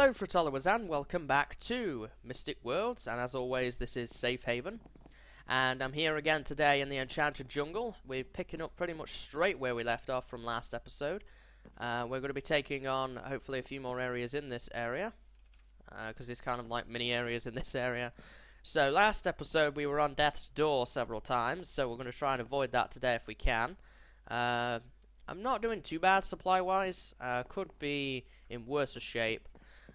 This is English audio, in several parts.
Hello FretWellers and welcome back to Mystic Worlds, and as always this is Safe Haven, and I'm here again today in the Enchanted Jungle. We're picking up pretty much straight where we left off from last episode. We're going to be taking on hopefully a few more areas in this area, because there's kind of like mini areas in this area. So last episode we were on death's door several times, so we're going to try and avoid that today if we can. I'm not doing too bad supply wise, could be in worse shape,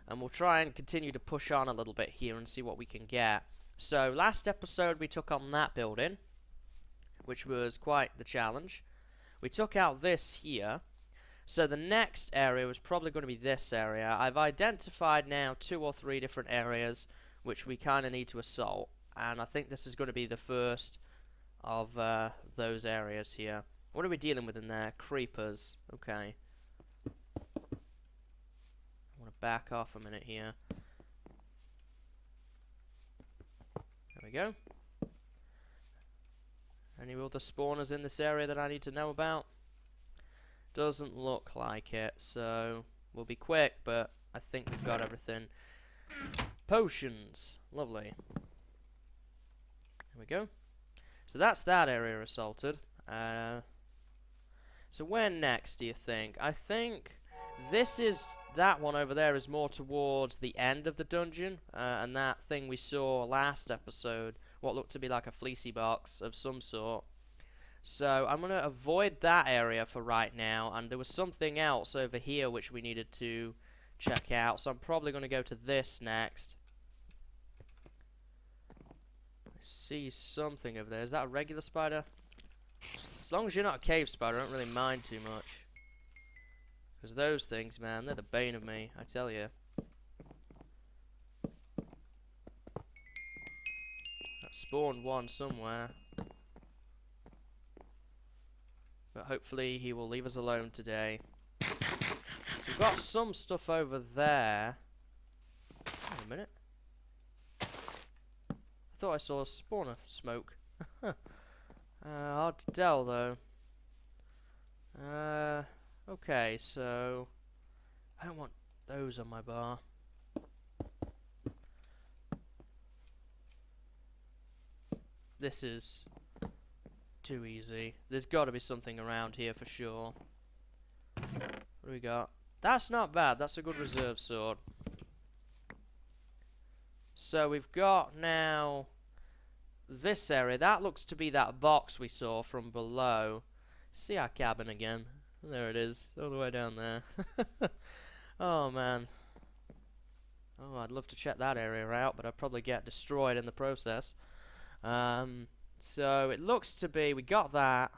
and we'll try and continue to push on a little bit here and see what we can get. So last episode we took on that building, which was quite the challenge. We took out this here, so the next area was probably going to be this area. I've identified now 2 or 3 different areas which we kind of need to assault, and I think this is going to be the first of those areas here. What are we dealing with in there? Creepers. Okay. I want to back off a minute here. There we go. Any other spawners in this area that I need to know about? Doesn't look like it, so we'll be quick, but I think we've got everything. Potions. Lovely. There we go. So that's that area assaulted. So where next, do you think? I think that one over there is more towards the end of the dungeon, and that thing we saw last episode, what looked to be like a fleecy box of some sort. So I'm going to avoid that area for right now, and there was something else over here which we needed to check out, so I'm probably going to go to this next. I see something over there. Is that a regular spider? As long as you're not a cave spider, I don't really mind too much. Because those things, man, they're the bane of me, I tell you. That spawned one somewhere. But hopefully he will leave us alone today. So we've got some stuff over there. Wait a minute. I thought I saw a spawner smoke. Hard to tell though. Okay, so I don't want those on my bar. This is too easy. There's got to be something around here for sure. What do we got? That's not bad. That's a good reserve sword. So we've got now this area. That looks to be that box we saw from below. See our cabin again. There it is, all the way down there. Oh man. Oh, I'd love to check that area out, but I'd probably get destroyed in the process. So it looks to be, we got that,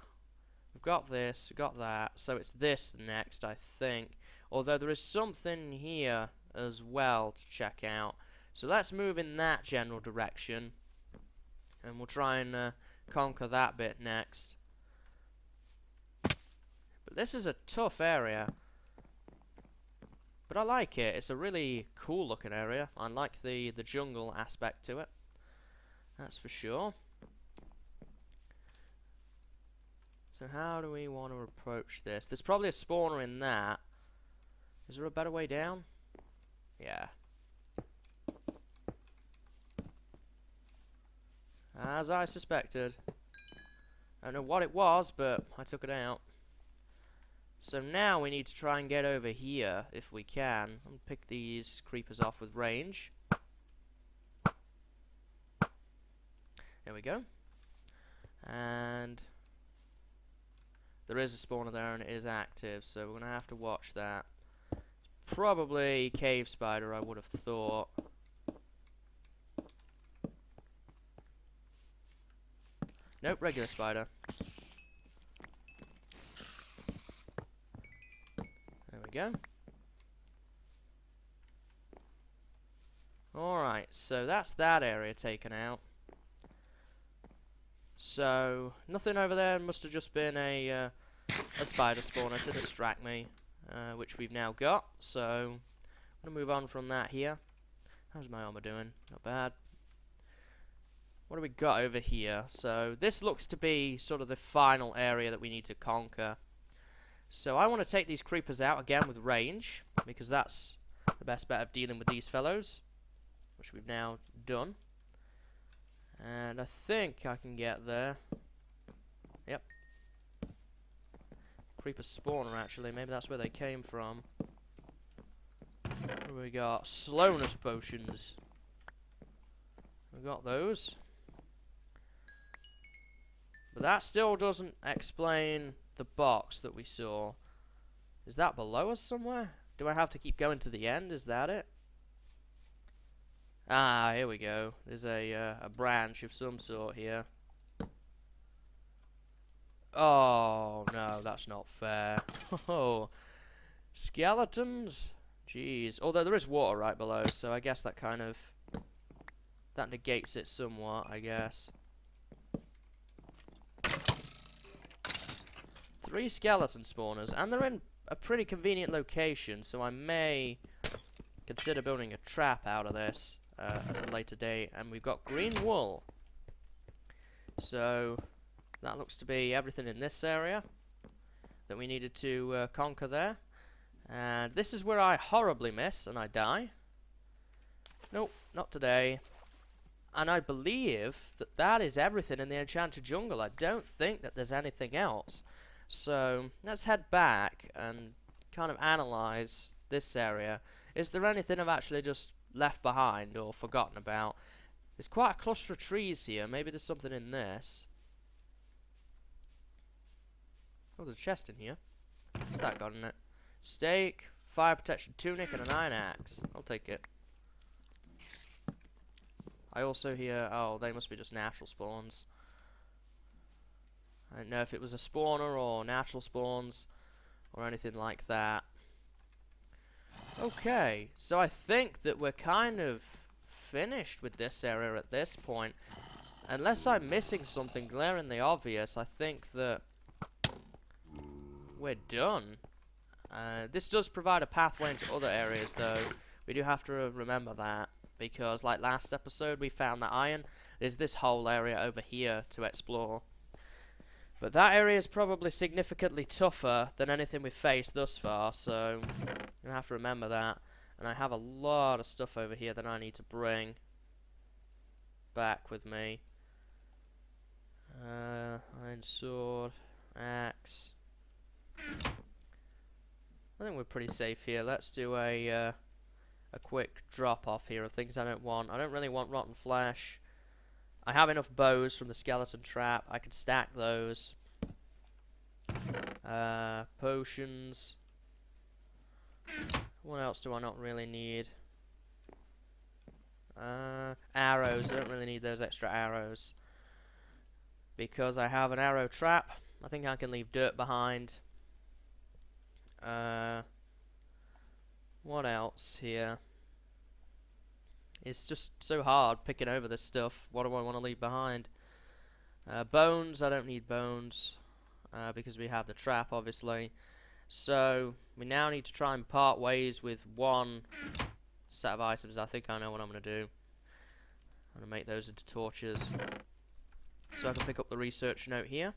we've got this, we got that, so it's this next, I think. Although there is something here as well to check out. So let's move in that general direction, and we'll try and conquer that bit next. But this is a tough area, but I like it. It's a really cool looking area. I like the jungle aspect to it, that's for sure. So how do we want to approach this? There's probably a spawner in that. Is there a better way down? Yeah. As I suspected. I don't know what it was, but I took it out. So now we need to try and get over here, if we can. I'll pick these creepers off with range. There we go. And there is a spawner there, and it is active, so we're going to have to watch that. Probably cave spider, I would have thought. Nope, regular spider. There we go. Alright, so that's that area taken out. So, nothing over there. Must have just been a spider spawner to distract me, which we've now got. So, I'm going to move on from that here. How's my armor doing? Not bad. What do we got over here? So, this looks to be sort of the final area that we need to conquer. So, I want to take these creepers out again with range, because that's the best bet of dealing with these fellows, which we've now done. And I think I can get there. Yep. Creeper spawner, actually. Maybe that's where they came from. What do we got? Slowness potions. We got those. But that still doesn't explain the box that we saw. Is that below us somewhere? Do I have to keep going to the end? Is that it? Ah, here we go. There's a branch of some sort here. Oh, no, that's not fair. Oh, skeletons? Jeez. Although there is water right below, so I guess that kind of... that negates it somewhat, I guess. 3 skeleton spawners, and they're in a pretty convenient location, so I may consider building a trap out of this at a later date. And we've got green wool. So... that looks to be everything in this area that we needed to conquer there. And this is where I horribly miss and I die. Nope, not today. And I believe that that is everything in the Enchanted Jungle. I don't think that there's anything else. So let's head back and kind of analyze this area. Is there anything I've actually just left behind or forgotten about? There's quite a cluster of trees here. Maybe there's something in this. Oh, there's a chest in here. What's that got in it? Steak, fire protection tunic, and an iron axe. I'll take it. I also hear... oh, they must be just natural spawns. I don't know if it was a spawner or natural spawns or anything like that. Okay, so I think that we're kind of finished with this area at this point. Unless I'm missing something glaringly obvious, I think that we're done. This does provide a pathway into other areas, though. We do have to remember that, because like last episode we found that iron. There's this whole area over here to explore. But that area is probably significantly tougher than anything we've faced thus far, so you have to remember that. And I have a lot of stuff over here that I need to bring back with me. Iron sword, axe. I think we're pretty safe here. Let's do a quick drop off here of things I don't want. I don't really want rotten flesh. I have enough bows from the skeleton trap. I can stack those. Potions. What else do I not really need? Arrows. I don't really need those extra arrows, because I have an arrow trap. I think I can leave dirt behind. What else here? It's just so hard picking over this stuff. What do I want to leave behind? Bones. I don't need bones because we have the trap, obviously. So we now need to try and part ways with one set of items. I think I know what I'm going to do. I'm going to make those into torches. So I can pick up the research note here.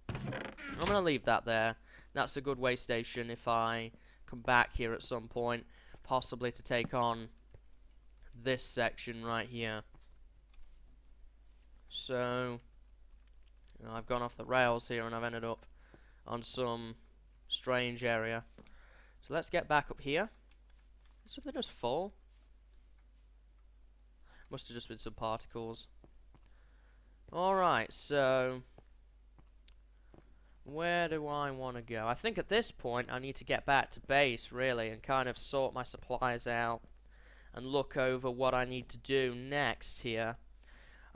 I'm going to leave that there. That's a good way station if I come back here at some point, possibly to take on this section right here. So, you know, I've gone off the rails here and I've ended up on some strange area. So let's get back up here. Is something just full? Must have just been some particles. Alright, so where do I want to go? I think at this point I need to get back to base, really, and kind of sort my supplies out and look over what I need to do next here.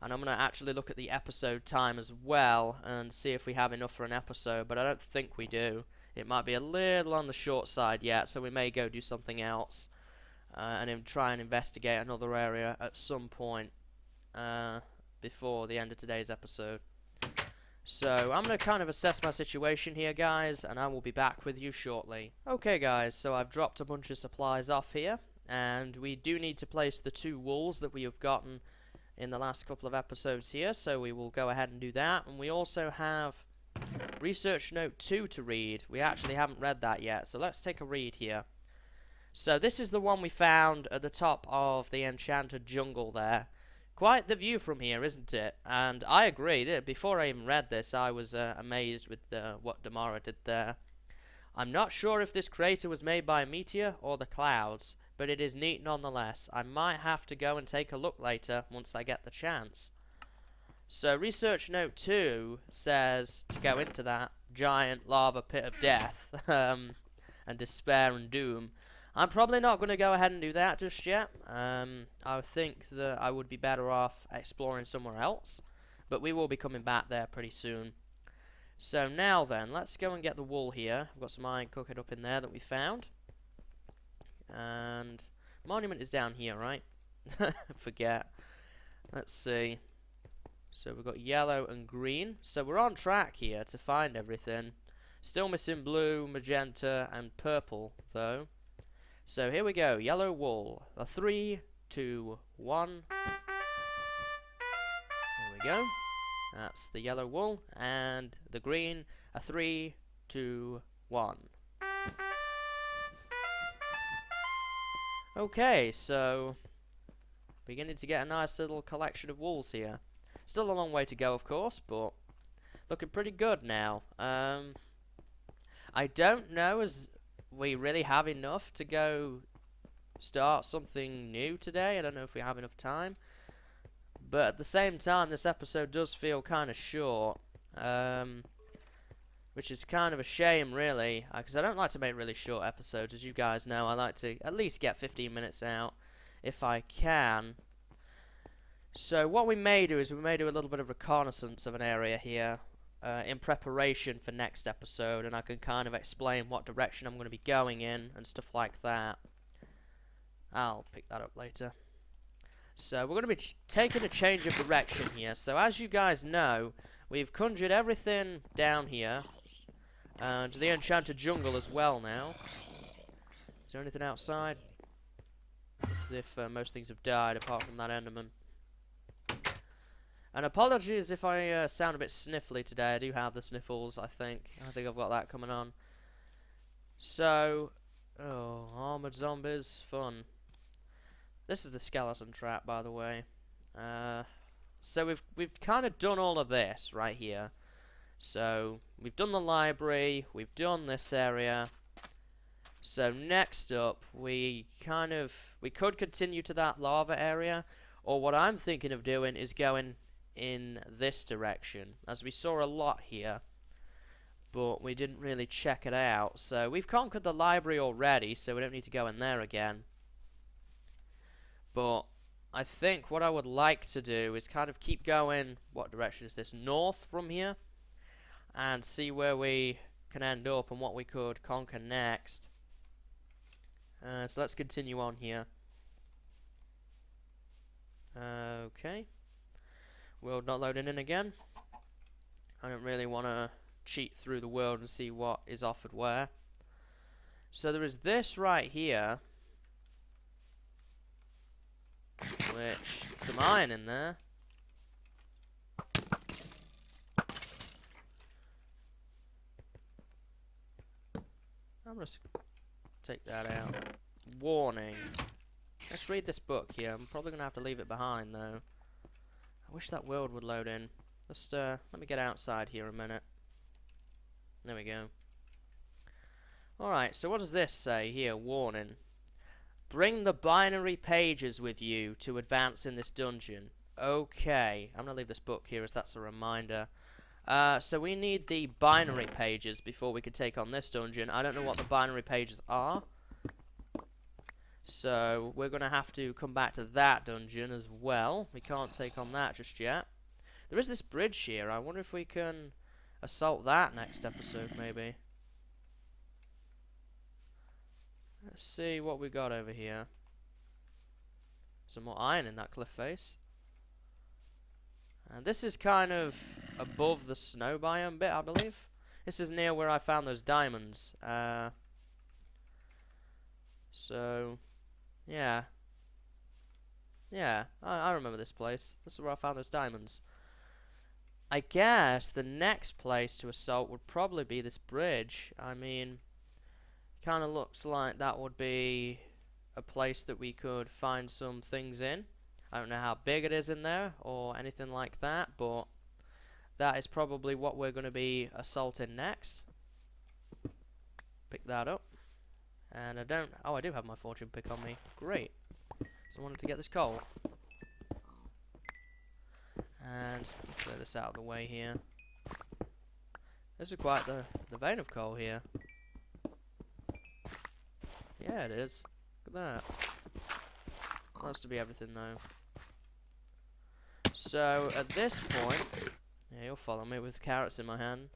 And I'm going to actually look at the episode time as well and see if we have enough for an episode, but I don't think we do. It might be a little on the short side yet, so we may go do something else and then try and investigate another area at some point before the end of today's episode. So I'm going to kind of assess my situation here, guys, and I will be back with you shortly. Okay, guys, so I've dropped a bunch of supplies off here, and we do need to place the 2 wools that we have gotten in the last couple of episodes here, so we will go ahead and do that. And we also have Research Note 2 to read. We actually haven't read that yet, so let's take a read here. So this is the one we found at the top of the enchanted jungle there. Quite the view from here, isn't it? And I agree. Before I even read this, I was amazed with what Damara did there. I'm not sure if this crater was made by a meteor or the clouds, but it is neat nonetheless. I might have to go and take a look later once I get the chance. So research note 2 says to go into that giant lava pit of death and despair and doom. I'm probably not going to go ahead and do that just yet. I think that I would be better off exploring somewhere else, but we will be coming back there pretty soon. So now then, let's go and get the wool here. I've got some iron cooking up in there that we found. And monument is down here, right? Forget. Let's see. So we've got yellow and green. So we're on track here to find everything. Still missing blue, magenta, and purple, though. So here we go. Yellow wool. A 3, 2, 1. There we go. That's the yellow wool. And the green. A 3, 2, 1. Okay, so beginning to get a nice little collection of wools here. Still a long way to go, of course, but looking pretty good now. I don't know as we really have enough to go start something new today. I don't know if we have enough time. But at the same time, this episode does feel kind of short. Which is kind of a shame, really. Because I don't like to make really short episodes, as you guys know. I like to at least get 15 minutes out, if I can. So what we may do is we may do a little bit of reconnaissance of an area here. In preparation for next episode, and I can kind of explain what direction I'm going to be going in and stuff like that. I'll pick that up later. So we're going to be taking a change of direction here. So as you guys know, we've conjured everything down here to the enchanted jungle as well now. Is there anything outside? It's as if most things have died apart from that enderman. And apologies if I sound a bit sniffly today. I do have the sniffles, I think. I think I've got that coming on. So, oh, armored zombies, fun. This is the skeleton trap, by the way. So we've kind of done all of this right here. So we've done the library, we've done this area. So next up, we could continue to that lava area, or what I'm thinking of doing is going in this direction, as we saw a lot here, but we didn't really check it out. So we've conquered the library already, so we don't need to go in there again. But I think what I would like to do is kind of keep going. What direction is this? North from here, and see where we can end up and what we could conquer next. So let's continue on here. Okay. World not loading in again. I don't really want to cheat through the world and see what is offered where. So there is this right here, which, some iron in there. I'm just take that out. Warning. Let's read this book here. I'm probably going to have to leave it behind, though. I wish that world would load in. Just, let me get outside here a minute. There we go. Alright, so what does this say here? Warning. Bring the binary pages with you to advance in this dungeon. Okay. I'm going to leave this book here as that's a reminder. So we need the binary pages before we can take on this dungeon. I don't know what the binary pages are. So we're going to have to come back to that dungeon as well. We can't take on that just yet. There is this bridge here. I wonder if we can assault that next episode, maybe. Let's see what we got over here. Some more iron in that cliff face. And this is kind of above the snow biome bit, I believe. This is near where I found those diamonds. So, yeah. Yeah, I remember this place. This is where I found those diamonds. I guess the next place to assault would probably be this bridge. I mean, kind of looks like that would be a place that we could find some things in. I don't know how big it is in there or anything like that, but that is probably what we're going to be assaulting next. Pick that up. And I don't... Oh, I do have my fortune pick on me. Great. So I wanted to get this coal. And clear this out of the way here. This is quite the vein of coal here. Yeah, it is. Look at that. Has to be everything though. So at this point, yeah, you'll follow me with carrots in my hand.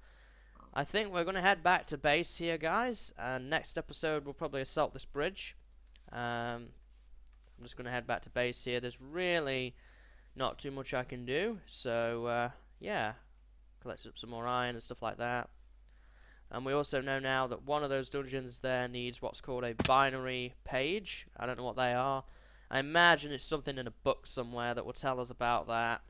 I think we're going to head back to base here, guys. And next episode we'll probably assault this bridge. I'm just going to head back to base here. There's really not too much I can do. So yeah, collect up some more iron and stuff like that. And we also know now that one of those dungeons there needs what's called a binary page. I don't know what they are. I imagine it's something in a book somewhere that will tell us about that.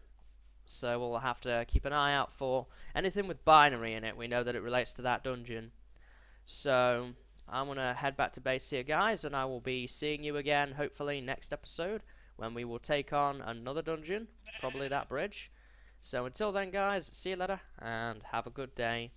So we'll have to keep an eye out for anything with binary in it. We know that it relates to that dungeon. So I'm going to head back to base here, guys, and I will be seeing you again, hopefully, next episode, when we will take on another dungeon, probably that bridge. So until then, guys, see you later, and have a good day.